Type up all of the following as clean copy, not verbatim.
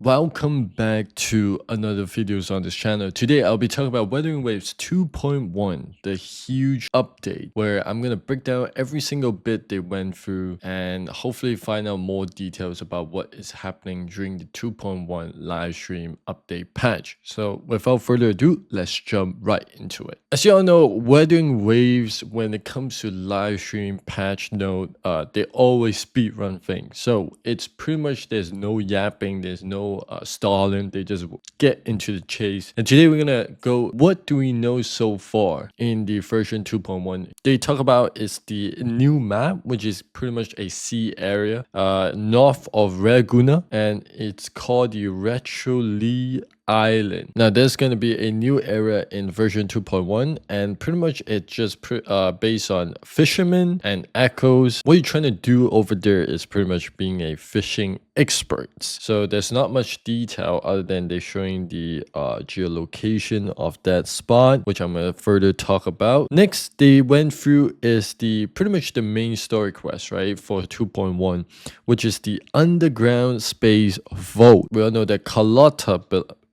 Welcome back to another videos on this channel. Today I'll be talking about Wuthering Waves 2.1, the huge update where I'm gonna break down every single bit they went through and hopefully find out more details about what is happening during the 2.1 live stream update patch. So without further ado, let's jump right into it. As you all know, Wuthering Waves, when it comes to live stream patch note, they always speedrun things. So it's pretty much there's no yapping, there's no stalling, they just get into the chase. And today we're gonna go, what do we know so far in the version 2.1? They talk about is the new map, which is pretty much a sea area north of Reguna, and it's called the Retro Lee Island. Now there's going to be a new area in version 2.1, and pretty much it's just based on fishermen and echoes. What you're trying to do over there is pretty much being a fishing expert. So there's not much detail other than they're showing the geolocation of that spot, which I'm going to further talk about. Next they went through is the pretty much the main story quest, right, for 2.1, which is the underground space vault. We all know that Carlotta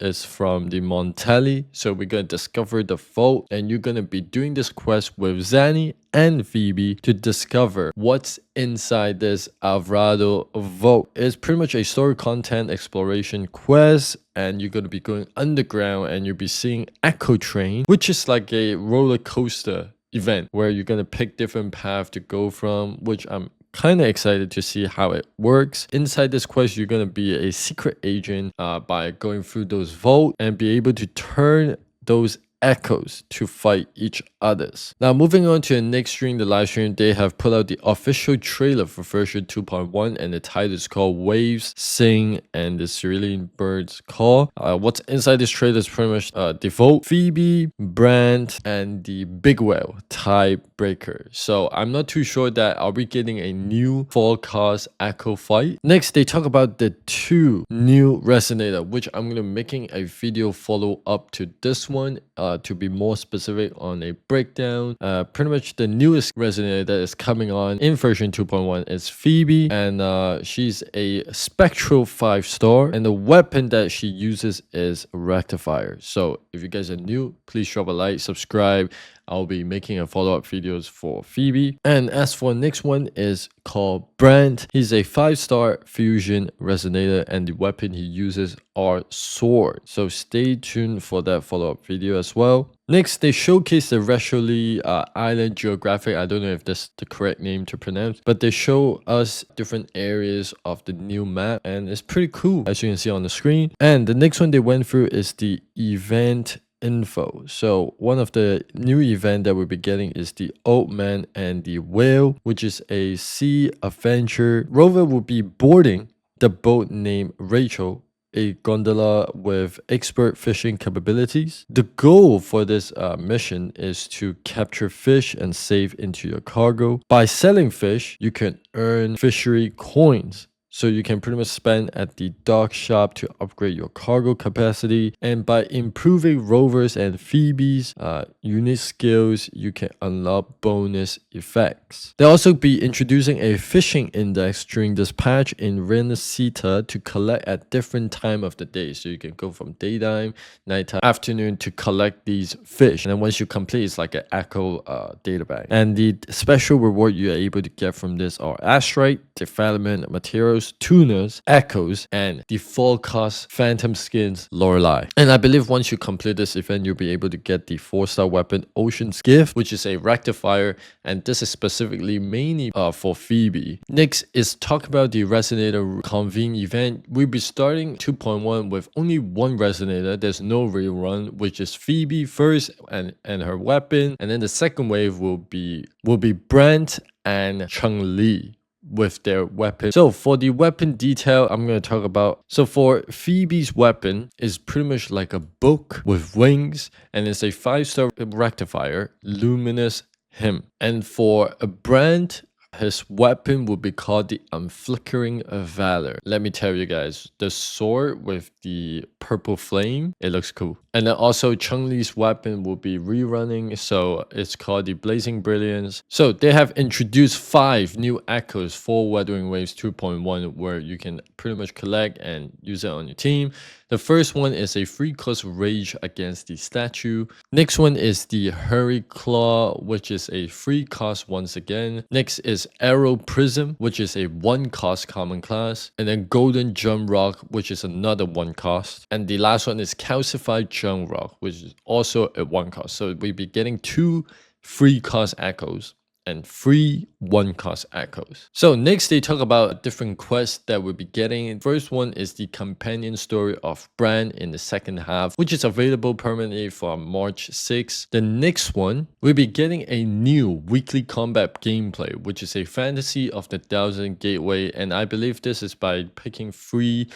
is from the Montelli, so we're gonna discover the vault, and you're gonna be doing this quest with Zanny and Phoebe to discover what's inside this Alvarado vault. It's pretty much a story content exploration quest, and you're gonna be going underground and you'll be seeing Echo Train, which is like a roller coaster event where you're gonna pick different paths to go from, which I'm kind of excited to see how it works. Inside this quest, you're going to be a secret agent by going through those vaults and be able to turn those echoes to fight each others. Now moving on to the next stream, the live stream, they have put out the official trailer for version 2.1, and the title is called Waves Sing and the Cerulean Birds Call. What's inside this trailer is pretty much Default, Phoebe, Brand, and the Big Whale Tiebreaker. So I'm not too sure that are we getting a new forecast echo fight. Next they talk about the two new Resonator, which I'm gonna be making a video follow up to this one to be more specific on a breakdown. Pretty much the newest Resonator that is coming on in version 2.1 is Phoebe, and she's a spectral 5-star, and the weapon that she uses is Rectifier. So if you guys are new, please drop a like, subscribe. I'll be making a follow-up videos for Phoebe. And as for next one is called Brand. He's a 5-star fusion resonator, and the weapon he uses are sword. So stay tuned for that follow-up video as well. Next, they showcase the Resholi Island geographic. I don't know if that's the correct name to pronounce, but they show us different areas of the new map, and it's pretty cool as you can see on the screen. And the next one they went through is the event info. So one of the new event that we'll be getting is the Old Man and the Whale, which is a sea adventure. Rover will be boarding the boat named Rachel, a gondola with expert fishing capabilities. The goal for this mission is to capture fish and save into your cargo. By selling fish, you can earn fishery coins. So you can pretty much spend at the dock shop to upgrade your cargo capacity. And by improving Rover's and Phoebe's unique skills, you can unlock bonus effects. They'll also be introducing a fishing index during this patch in Renacita to collect at different time of the day. So you can go from daytime, nighttime, afternoon to collect these fish. And then once you complete, it's like an echo data bank. And the special reward you're able to get from this are asteroid, development materials, tuners, echoes, and the full cost phantom skins Lorelei. And I believe once you complete this event, you'll be able to get the 4-star weapon Ocean's Gift, which is a rectifier, and this is specifically mainly for Phoebe. Next is talk about the Resonator Convene event. We'll be starting 2.1 with only one Resonator. There's no rerun, which is Phoebe first and her weapon, and then the second wave will be Brent and Chung Li with their weapon. So for the weapon detail, I'm going to talk about, so for Phoebe's weapon is pretty much like a book with wings, and it's a 5-star rectifier, luminous hymn. And for a Brand, His weapon will be called the Unflickering Valor. Let me tell you guys, the sword with the purple flame, it looks cool. And then also Chun-Li's weapon will be rerunning, so it's called the Blazing Brilliance. So they have introduced 5 new echoes for Wuthering Waves 2.1 where you can pretty much collect and use it on your team. The first one is a free cost rage against the statue. Next one is the Hurry Claw, which is a free cost once again. Next is Arrow Prism, which is a 1 cost common class. And then Golden Jump Rock, which is another 1 cost. And the last one is Calcified Jump Rock, which is also a 1 cost. So we'll be getting 2 free cost echoes and 3 1 cost echoes. So next they talk about different quests that we'll be getting. First one is the companion story of Bran in the second half, which is available permanently from March 6th. The next one, we'll be getting a new weekly combat gameplay, which is a fantasy of the Thousand Gateway, and I believe this is by picking 3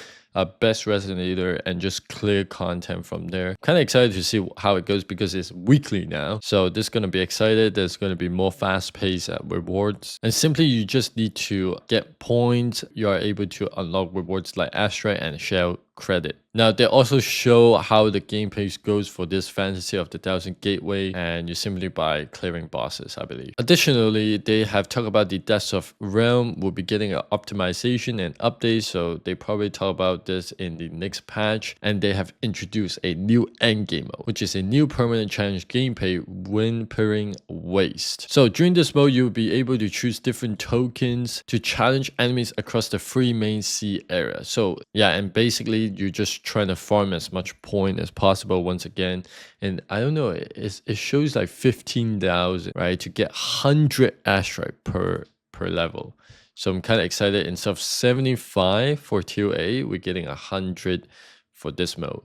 best resonator and just clear content from there. Kind of excited to see how it goes because it's weekly now. So this is going to be excited. There's going to be more fast-paced rewards. And simply you just need to get points. You are able to unlock rewards like Astra and Shell credit. Now they also show how the gameplay goes for this Fantasy of the Thousand Gateway, and you simply by clearing bosses, I believe. Additionally, they have talked about the Deaths of Realm will be getting an optimization and update, so they probably talk about this in the next patch. And they have introduced a new endgame mode, which is a new permanent challenge gameplay, Whimpering Waste. So during this mode, you'll be able to choose different tokens to challenge enemies across the 3 main sea areas. So yeah, and basically you're just trying to farm as much point as possible once again. And I don't know, it shows like 15,000, right, to get 100 asteroid per level. So I'm kind of excited. Instead of 75 for tier A, we're getting 100 for this mode.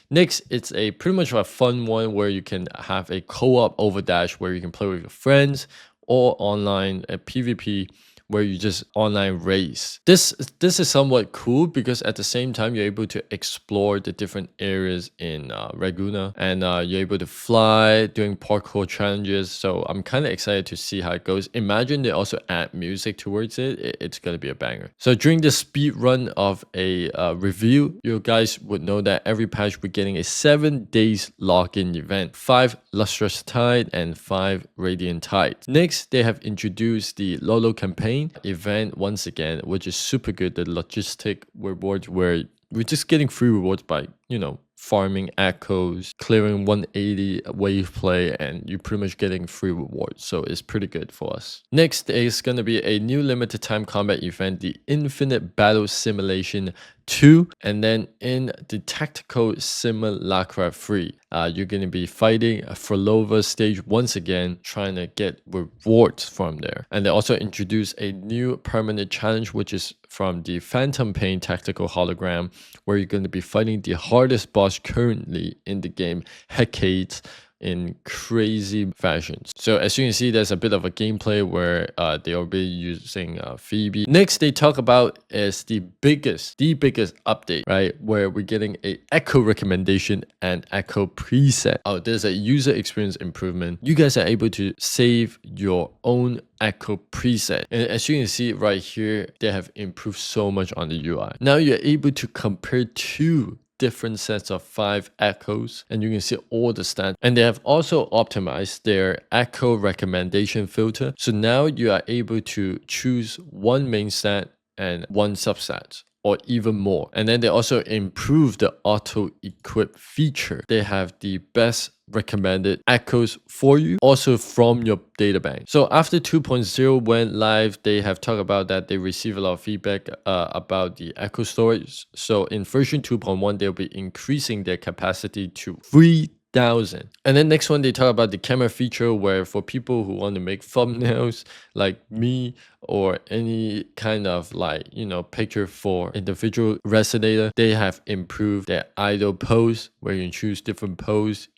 Next, it's a pretty much a fun one where you can have a co-op overdash where you can play with your friends, or online a PvP where you just online race. This is somewhat cool because at the same time you're able to explore the different areas in Raguna, and you're able to fly doing parkour challenges. So I'm kind of excited to see how it goes. Imagine they also add music towards it. It's gonna be a banger. So during the speed run of a review, you guys would know that every patch we're getting a 7 days lock-in event, 5 Lustrous Tide and 5 Radiant Tide. Next, they have introduced the Lolo campaign event once again, which is super good. The logistic rewards where we're just getting free rewards by, you know, farming echoes, clearing 180 wave play, and you're pretty much getting free rewards. So it's pretty good for us. Next is going to be a new limited time combat event, the Infinite Battle Simulation 2. And then in the Tactical Simulacra 3, you're going to be fighting for Lova stage once again, trying to get rewards from there. And they also introduced a new permanent challenge, which is from the Phantom Pain Tactical Hologram, where you're going to be fighting the hardest boss currently in the game, Hecate, in crazy fashions. So as you can see, there's a bit of a gameplay where they'll be using Phoebe. Next, they talk about is the biggest update, right? Where we're getting a echo recommendation and echo preset. Oh, there's a user experience improvement. You guys are able to save your own echo preset, and as you can see right here, they have improved so much on the UI. Now you're able to compare 2 different sets of 5 echoes, and you can see all the stats. And they have also optimized their echo recommendation filter, so now you are able to choose 1 main stat and 1 subset, or even more. And then they also improved the auto equip feature. They have the best recommended echoes for you, also from your data bank. So after 2.0 went live, they have talked about that they receive a lot of feedback about the echo storage. So in version 2.1, they'll be increasing their capacity to 3,000. And then next one, they talk about the camera feature, where for people who want to make thumbnails like me, or any kind of like, you know, picture for individual resonator, they have improved their idle pose, where you can choose different pose,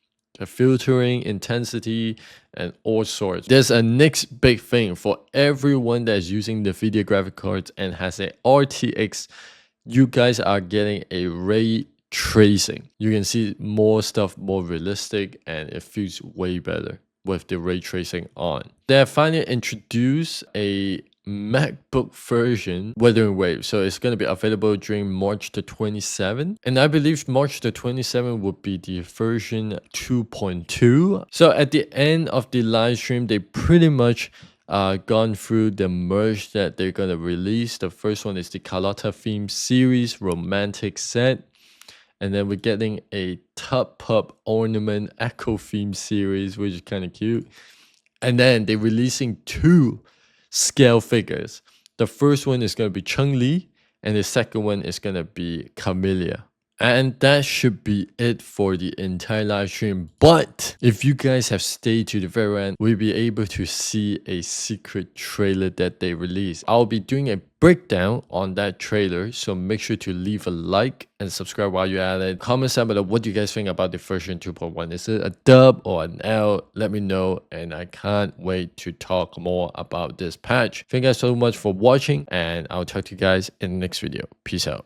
filtering, intensity, and all sorts. There's a next big thing for everyone that's using the video graphic cards and has a RTX. You guys are getting a ray tracing. You can see more stuff, more realistic, and it feels way better with the ray tracing on. They have finally introduced a MacBook version Wuthering Waves. So it's going to be available during March the 27th. And I believe March the 27th would be the version 2.2. So at the end of the live stream, they pretty much gone through the merge that they're going to release. The first one is the Carlotta theme series romantic set. And then we're getting a Tub Pub Ornament Echo theme series, which is kind of cute. And then they're releasing 2 scale figures. The first one is going to be Chun-Li, and the second one is going to be Camellia. And that should be it for the entire live stream. But if you guys have stayed to the very end, we'll be able to see a secret trailer that they released. I'll be doing a breakdown on that trailer, so make sure to leave a like and subscribe while you're at it. Comment down below what you guys think about the version 2.1. Is it a dub or an L? Let me know, and I can't wait to talk more about this patch. Thank you guys so much for watching, and I'll talk to you guys in the next video. Peace out.